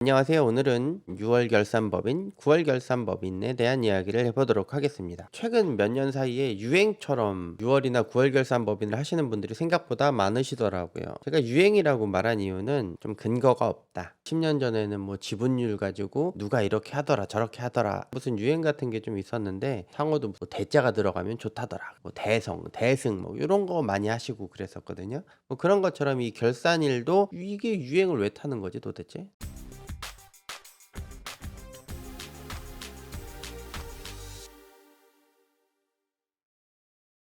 안녕하세요. 오늘은 6월 결산법인, 9월 결산법인에 대한 이야기를 해보도록 하겠습니다. 최근 몇 년 사이에 유행처럼 6월이나 9월 결산법인을 하시는 분들이 생각보다 많으시더라고요. 제가 유행이라고 말한 이유는 좀 근거가 없다. 10년 전에는 뭐 지분율 가지고 누가 이렇게 하더라 저렇게 하더라 무슨 유행 같은 게 좀 있었는데 상호도 뭐 대자가 들어가면 좋다더라, 뭐 대성, 대승 뭐 이런 거 많이 하시고 그랬었거든요. 뭐 그런 것처럼 이 결산일도 이게 유행을 왜 타는 거지 도대체?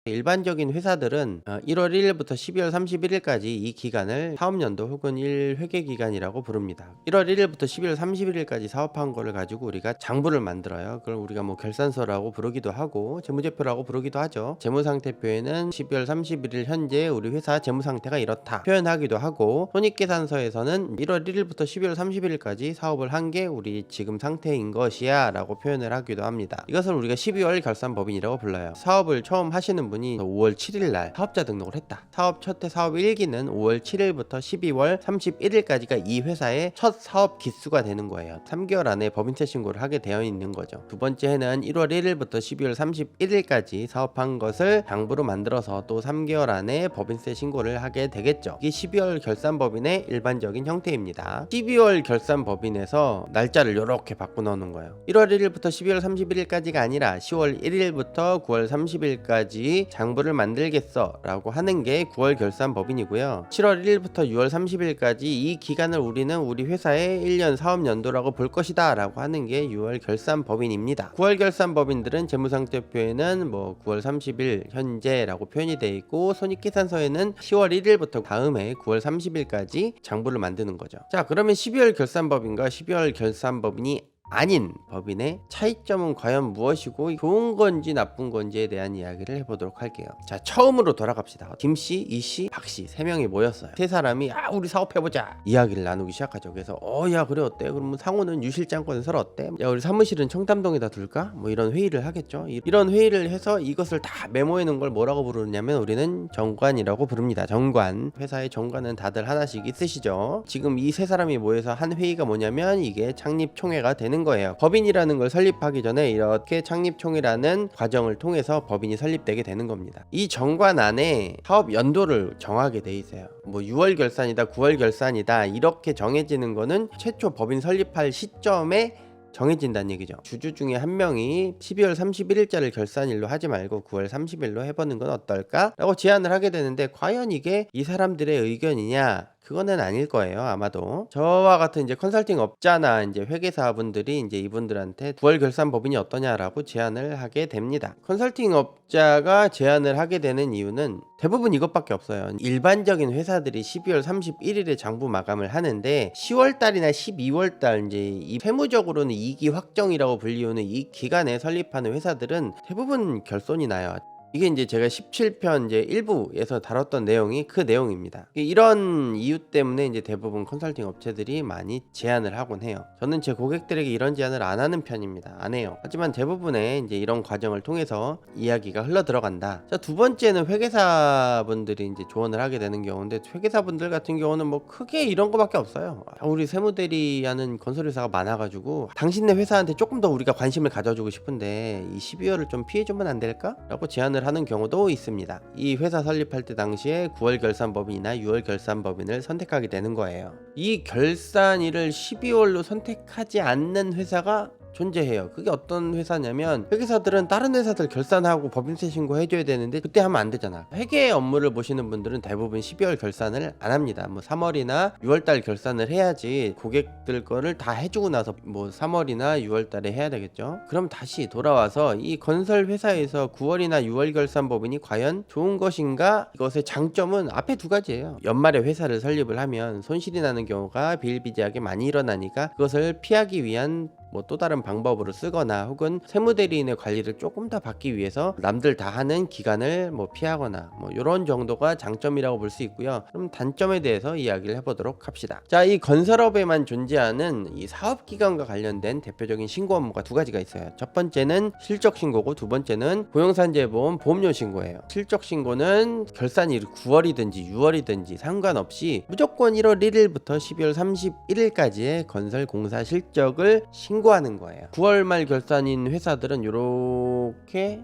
일반적인 회사들은 1월 1일부터 12월 31일까지 이 기간을 사업연도 혹은 1회계 기간이라고 부릅니다. 1월 1일부터 12월 31일까지 사업한 거를 가지고 우리가 장부를 만들어요. 그걸 우리가 뭐 결산서라고 부르기도 하고 재무제표라고 부르기도 하죠. 재무상태표에는 12월 31일 현재 우리 회사 재무상태가 이렇다 표현하기도 하고, 손익계산서에서는 1월 1일부터 12월 31일까지 사업을 한 게 우리 지금 상태인 것이야 라고 표현을 하기도 합니다. 이것을 우리가 12월 결산법인이라고 불러요. 사업을 처음 하시는 분이 5월 7일 날 사업자 등록을 했다. 사업 첫해 사업 1기는 5월 7일부터 12월 31일까지가 이 회사의 첫 사업 기수가 되는 거예요. 3개월 안에 법인세 신고를 하게 되어 있는 거죠. 두 번째 해는 1월 1일부터 12월 31일까지 사업한 것을 장부로 만들어서 또 3개월 안에 법인세 신고를 하게 되겠죠. 이게 12월 결산법인의 일반적인 형태입니다. 12월 결산법인에서 날짜를 이렇게 바꿔 넣는 거예요. 1월 1일부터 12월 31일까지가 아니라 10월 1일부터 9월 30일까지 장부를 만들겠어 라고 하는 게 9월 결산법인이고요. 7월 1일부터 6월 30일까지 이 기간을 우리는 우리 회사의 1년 사업연도라고 볼 것이다 라고 하는 게 6월 결산법인입니다. 9월 결산법인들은 재무상태표에는 뭐 9월 30일 현재라고 표현이 되어 있고, 손익계산서에는 10월 1일부터 다음해 9월 30일까지 장부를 만드는 거죠. 자, 그러면 12월 결산법인과 12월 결산법인이 아닌 법인의 차이점은 과연 무엇이고 좋은 건지 나쁜 건지에 대한 이야기를 해보도록 할게요. 자, 처음으로 돌아갑시다. 김씨, 이씨, 박씨 세 명이 모였어요. 세 사람이 우리 사업해보자 이야기를 나누기 시작하죠. 그래서 야 그래 어때? 그러면 상호는 유실장 건설 어때? 야 우리 사무실은 청담동에다 둘까? 뭐 이런 회의를 하겠죠. 이런 회의를 해서 이것을 다 메모해 놓은 걸 뭐라고 부르냐면 우리는 정관이라고 부릅니다. 정관. 회사의 정관은 다들 하나씩 있으시죠. 지금 이 세 사람이 모여서 한 회의가 뭐냐면 이게 창립총회가 되는 거예요. 법인이라는 걸 설립하기 전에 이렇게 창립총회라는 과정을 통해서 법인이 설립되게 되는 겁니다. 이 정관 안에 사업 연도를 정하게 돼 있어요. 뭐 6월 결산이다 9월 결산이다 이렇게 정해지는 거는 최초 법인 설립할 시점에 정해진다는 얘기죠. 주주 중에 한 명이 12월 31일자를 결산일로 하지 말고 9월 30일로 해보는 건 어떨까? 라고 제안을 하게 되는데 과연 이게 이 사람들의 의견이냐? 그거는 아닐 거예요. 아마도 저와 같은 이제 컨설팅 업자나 이제 회계사분들이 이제 이분들한테 9월 결산 법인이 어떠냐라고 제안을 하게 됩니다. 컨설팅 업자가 제안을 하게 되는 이유는 대부분 이것밖에 없어요. 일반적인 회사들이 12월 31일에 장부 마감을 하는데 10월 달이나 12월 달 이제 이 세무적으로는 이기 확정이라고 불리우는 이 기간에 설립하는 회사들은 대부분 결손이 나요. 이게 이제 제가 17편 이제 1부에서 다뤘던 내용이 그 내용입니다. 이런 이유 때문에 이제 대부분 컨설팅 업체들이 많이 제안을 하곤 해요. 저는 제 고객들에게 이런 제안을 안 하는 편입니다. 안 해요. 하지만 대부분의 이제 이런 과정을 통해서 이야기가 흘러 들어간다. 자, 두 번째는 회계사분들이 이제 조언을 하게 되는 경우인데, 회계사분들 같은 경우는 뭐 크게 이런 거밖에 없어요. 우리 세무대리 하는 건설회사가 많아가지고 당신네 회사한테 조금 더 우리가 관심을 가져주고 싶은데 이 12월을 좀 피해주면 안 될까? 라고 제안을 하는 경우도 있습니다. 이 회사 설립할 때 당시에 9월 결산법인이나 6월 결산법인을 선택하게 되는 거예요. 이 결산일을 12월로 선택하지 않는 회사가 존재해요. 그게 어떤 회사냐면, 회계사들은 다른 회사들 결산하고 법인세 신고 해줘야 되는데 그때 하면 안 되잖아. 회계 업무를 보시는 분들은 대부분 12월 결산을 안 합니다. 뭐 3월이나 6월달 결산을 해야지 고객들 거를 다 해주고 나서 뭐 3월이나 6월달에 해야 되겠죠. 그럼 다시 돌아와서 이 건설 회사에서 9월이나 6월 결산 법인이 과연 좋은 것인가? 이것의 장점은 앞에 두 가지예요. 연말에 회사를 설립을 하면 손실이 나는 경우가 비일비재하게 많이 일어나니까 그것을 피하기 위한 뭐 또 다른 방법으로 쓰거나 혹은 세무대리인의 관리를 조금 더 받기 위해서 남들 다 하는 기간을 뭐 피하거나 뭐 이런 정도가 장점이라고 볼 수 있고요. 그럼 단점에 대해서 이야기를 해보도록 합시다. 자, 이 건설업에만 존재하는 이 사업기간과 관련된 대표적인 신고 업무가 두 가지가 있어요. 첫 번째는 실적 신고고 두 번째는 고용산재보험 보험료 신고예요. 실적 신고는 결산이 9월이든지 6월이든지 상관없이 무조건 1월 1일부터 12월 31일까지의 건설 공사 실적을 신고하는 거예요. 9월 말 결산인 회사들은 요렇게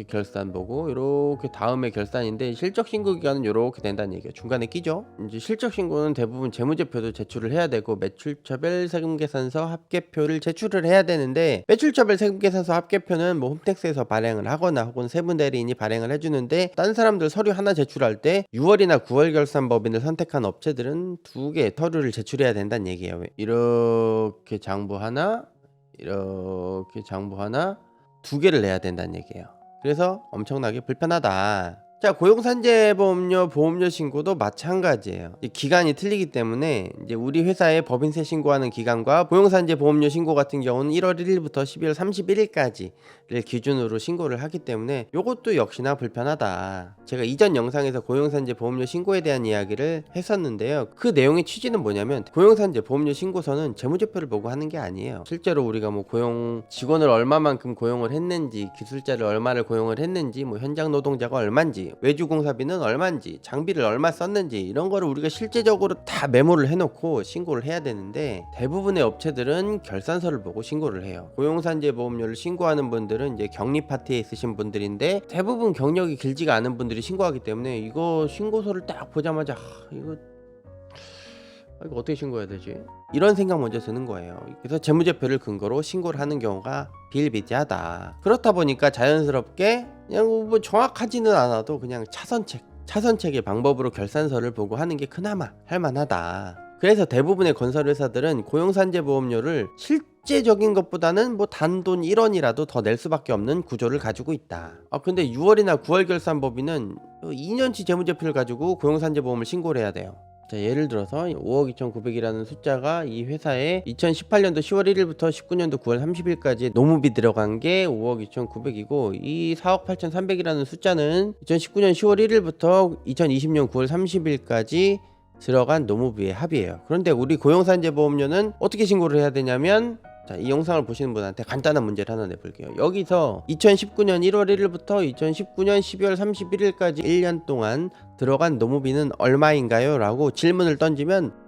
결산 보고 요렇게 다음에 결산인데 실적 신고 기간은 요렇게 된다는 얘기예요. 중간에 끼죠. 이제 실적 신고는 대부분 재무제표도 제출을 해야 되고 매출처별 세금계산서 합계표를 제출을 해야 되는데 매출처별 세금계산서 합계표는 뭐 홈택스에서 발행을 하거나 혹은 세무대리인이 발행을 해주는데 딴 사람들 서류 하나 제출할 때 6월이나 9월 결산 법인을 선택한 업체들은 2개 서류를 제출해야 된다는 얘기예요. 이렇게 장부 하나 이렇게 장부 하나 2개를 내야 된다는 얘기예요. 그래서 엄청나게 불편하다. 자, 고용산재보험료 보험료 신고도 마찬가지예요. 기간이 틀리기 때문에 이제 우리 회사의 법인세 신고하는 기간과 고용산재보험료 신고 같은 경우는 1월 1일부터 12월 31일까지를 기준으로 신고를 하기 때문에 이것도 역시나 불편하다. 제가 이전 영상에서 고용산재보험료 신고에 대한 이야기를 했었는데요. 그 내용의 취지는 뭐냐면 고용산재보험료 신고서는 재무제표를 보고 하는 게 아니에요. 실제로 우리가 뭐 고용 직원을 얼마만큼 고용을 했는지, 기술자를 얼마를 고용을 했는지, 뭐 현장 노동자가 얼마인지, 외주 공사비는 얼마인지, 장비를 얼마 썼는지 이런 거를 우리가 실제적으로 다 메모를 해놓고 신고를 해야 되는데 대부분의 업체들은 결산서를 보고 신고를 해요. 고용산재보험료를 신고하는 분들은 이제 격리 파트에 있으신 분들인데 대부분 경력이 길지가 않은 분들이 신고하기 때문에 이거 신고서를 딱 보자마자 이거 어떻게 신고해야 되지? 이런 생각 먼저 드는 거예요. 그래서 재무제표를 근거로 신고를 하는 경우가 비일비재하다. 그렇다 보니까 자연스럽게 그냥 뭐 정확하지는 않아도 그냥 차선책의 방법으로 결산서를 보고 하는 게 그나마 할만하다. 그래서 대부분의 건설회사들은 고용산재보험료를 실제적인 것보다는 뭐 단돈 1원이라도 더 낼 수밖에 없는 구조를 가지고 있다. 근데 6월이나 9월 결산 법인은 2년치 재무제표를 가지고 고용산재보험을 신고를 해야 돼요. 자, 예를 들어서 5억 2,900이라는 숫자가 이 회사에 2018년도 10월 1일부터 19년도 9월 30일까지 노무비 들어간 게 5억 2,900이고 이 4억 8,300이라는 숫자는 2019년 10월 1일부터 2020년 9월 30일까지 들어간 노무비의 합이에요. 그런데 우리 고용산재보험료는 어떻게 신고를 해야 되냐면 자, 이 영상을 보시는 분한테 간단한 문제를 하나 내볼게요. 여기서 2019년 1월 1일부터 2019년 12월 31일까지 1년 동안 들어간 노무비는 얼마인가요? 라고 질문을 던지면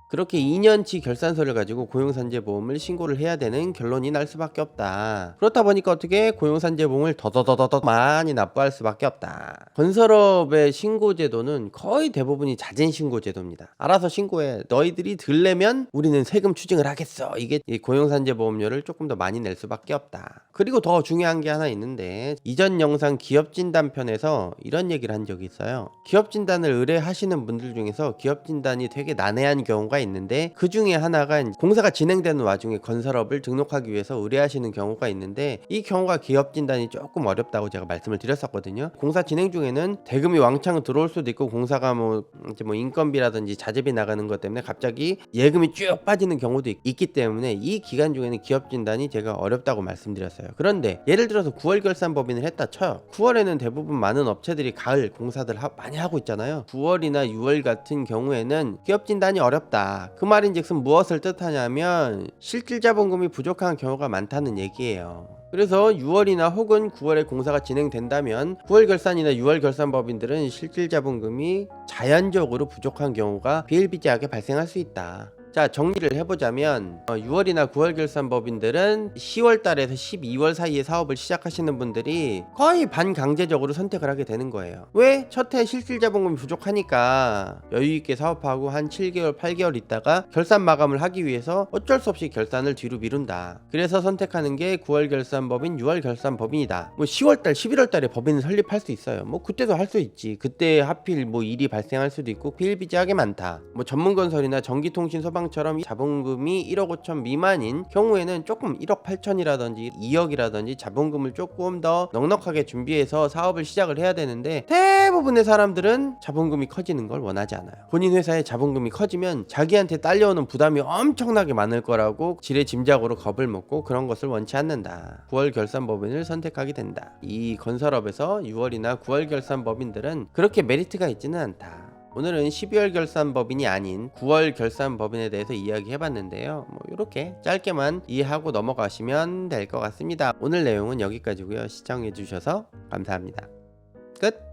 그렇게 2년치 결산서를 가지고 고용산재보험을 신고를 해야 되는 결론이 날 수밖에 없다. 그렇다 보니까 어떻게 고용산재보험을 더더더더 많이 납부할 수밖에 없다. 건설업의 신고제도는 거의 대부분이 자진신고제도입니다. 알아서 신고해. 너희들이 들려면 우리는 세금 추징을 하겠어. 이게 고용산재보험료를 조금 더 많이 낼 수밖에 없다. 그리고 더 중요한 게 하나 있는데 이전 영상 기업진단편에서 이런 얘기를 한 적이 있어요. 기업진단을 의뢰하시는 분들 중에서 기업진단이 되게 난해한 경우가 있는데 그 중에 하나가 공사가 진행되는 와중에 건설업을 등록하기 위해서 의뢰하시는 경우가 있는데 이 경우가 기업 진단이 조금 어렵다고 제가 말씀을 드렸었거든요. 공사 진행 중에는 대금이 왕창 들어올 수도 있고 공사가 뭐 인건비라든지 자재비 나가는 것 때문에 갑자기 예금이 쭉 빠지는 경우도 있기 때문에 이 기간 중에는 기업 진단이 제가 어렵다고 말씀드렸어요. 그런데 예를 들어서 9월 결산 법인을 했다 쳐요. 9월에는 대부분 많은 업체들이 가을 공사들 많이 하고 있잖아요. 9월이나 6월 같은 경우에는 기업 진단이 어렵다. 그 말인즉슨 무엇을 뜻하냐면 실질자본금이 부족한 경우가 많다는 얘기예요. 그래서 6월이나 혹은 9월에 공사가 진행된다면 9월 결산이나 6월 결산 법인들은 실질자본금이 자연적으로 부족한 경우가 비일비재하게 발생할 수 있다. 자, 정리를 해보자면 6월이나 9월 결산 법인들은 10월 달에서 12월 사이에 사업을 시작하시는 분들이 거의 반강제적으로 선택을 하게 되는 거예요. 왜? 첫해 실질자본금이 부족하니까 여유있게 사업하고 한 7개월 8개월 있다가 결산 마감을 하기 위해서 어쩔 수 없이 결산을 뒤로 미룬다. 그래서 선택하는 게 9월 결산 법인, 6월 결산 법인이다. 뭐 10월달 11월달에 법인을 설립할 수 있어요. 뭐 그때도 할 수 있지. 그때 하필 뭐 일이 발생할 수도 있고 비일비재하게 많다. 뭐 전문건설이나 전기통신 소방 소방처럼 자본금이 1억 5천 미만인 경우에는 조금 1억 8천이라든지 2억이라든지 자본금을 조금 더 넉넉하게 준비해서 사업을 시작을 해야 되는데, 대부분의 사람들은 자본금이 커지는 걸 원하지 않아요. 본인 회사의 자본금이 커지면 자기한테 딸려오는 부담이 엄청나게 많을 거라고 지레짐작으로 겁을 먹고 그런 것을 원치 않는다. 9월 결산법인을 선택하게 된다. 이 건설업에서 6월이나 9월 결산법인들은 그렇게 메리트가 있지는 않다. 오늘은 12월 결산법인이 아닌 9월 결산법인에 대해서 이야기해봤는데요. 이렇게 짧게만 이해하고 넘어가시면 될 것 같습니다. 오늘 내용은 여기까지고요. 시청해주셔서 감사합니다. 끝!